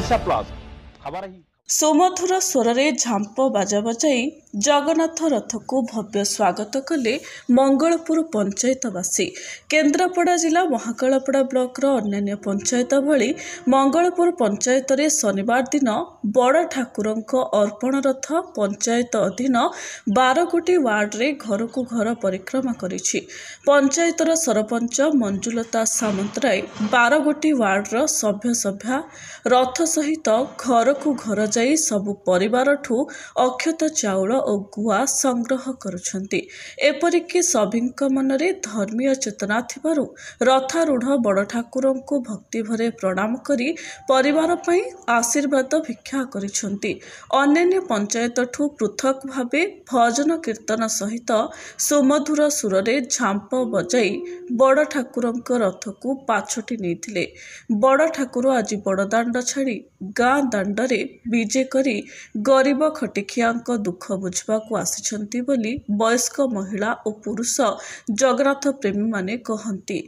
Odisha plus खबर ही सुमधुर स्वर झांप बाजा बजाई जगन्नाथ रथ को भव्य स्वागत कले मंगलपुर पंचायतवासी। केन्द्रापड़ा जिला महाकालपड़ा ब्लॉक अन्य पंचायत भली मंगलपुर पंचायत रे शनिवार दिन बड़ ठाकुर अर्पण रथ पंचायत अधीन 12 गोटी वार्ड रे घर को घर परिक्रमा करिछि। पंचायतर सरपंच मंजुलता सामंतराय 12 गोटी वार्ड रो सभ्य सभ्या रथ सहित घर को घर जाई सबु परिवार ठू अक्षत चाउल और गुआ संग्रह करुछंती। एपरिकी सभिंक मनरे धर्मीय चेतना थिबारु रथारूढ़ बड़ ठाकुर को भक्ति भरे प्रणाम करी परिवार पई आशीर्वाद भिक्षा करिछंती। अन्य पंचायत ठू पृथक भावे भजन कीर्तन सहित सुमधुर सुररे झांप बजाई बड़ ठाकुर रथ को पाछोटी नेथिले। बड़ ठाकुर आज बड़दाण्ड छाड़ी गाँ दाण्डरे विजे करी गरीब खटिखियाଙ୍କ दुख बुझवाक आसिछंती बोली वयस्क महिला और पुरुष जगन्नाथ प्रेमी माने कहंती।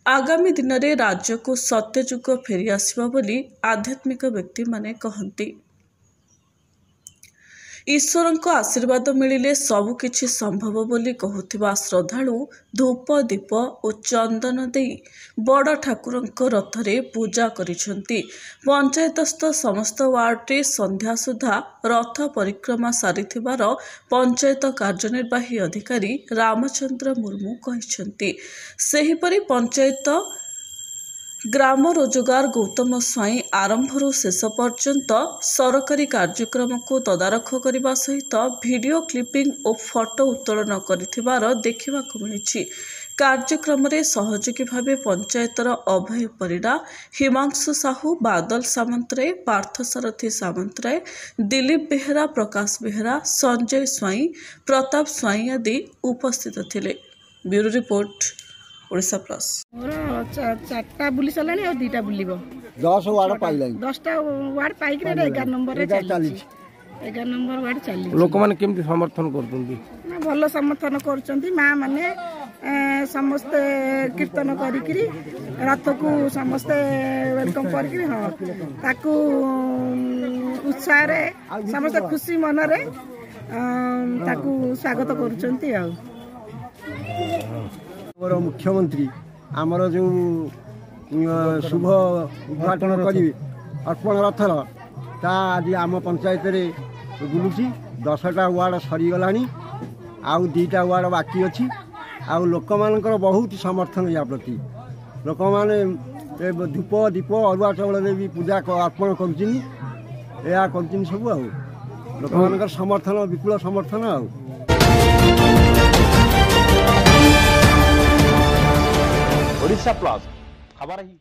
आगामी दिन में राज्य को सत्यजुग फेरी आसिबा बोली आध्यात्मिक व्यक्ति माने कहंती। ईश्वरଙ୍କ आशीर्वाद मिलिले सबु किछि संभव बोली कहूथिबा श्रद्धालु धूप दीप और चंदन देई बड़ ठाकुरଙ୍କ रथरे पूजा करिसंती। पंचायतस्थ समस्त वार्ड रे संध्या सुधा रथ परिक्रमा सारिथिबार पंचायत कार्यनिर्वाही अधिकारी रामचंद्र मुर्मू कहिसंती। सेहिपरि पंचायत ग्राम रोजगार गौतम स्वाई आरंभरू शेष पर्यंत सरकारी कार्यक्रम को तदारख करने सहित वीडियो क्लिपिंग और फोटो उत्तोलन कर देखा मिली। कार्यक्रम रे सहयोगी भावे पंचायतर अभय परिड़ा, हिमांशु साहू, बादल सामंतराय, पार्थसारथी सामंतराय, दिलीप बेहेरा, प्रकाश बेहेरा, संजय स्वाई, प्रताप स्वाई आदि उपस्थित थिले। Bureau report Odisha plus. चार्टा बुली सारे और दीटा बुल 10 वार्ड पाई 10टा वार्ड पाई 11 नंबर 11 नंबर वार्ड चली। लोक माने केमती समर्थन करतुंदी? भल समर्थन करचंती। माँ माने समस्ते कीर्तन करिकरी रथ को समस्ते वेलकम करिकरी हाँ ताकू उत्साह रे समस्ते खुशी मन रे ताकू स्वागत करूचंती। आ मुख्यमंत्री आमर जो शुभ उद्घाटन करेंगे अर्पण रथर ता आज आम पंचायत रे बुलूची 10टा वार्ड सरीगला आउ 2टा वार्ड बाकी अच्छी आउ लोक मानकर बहुत समर्थन या प्रति लोक माने धूप दीप अरुआ चाउल भी पूजा अर्पण कर सब आउ लोक मानकर समर्थन विपुल समर्थन आउ ओडिशा प्लस खबर ही।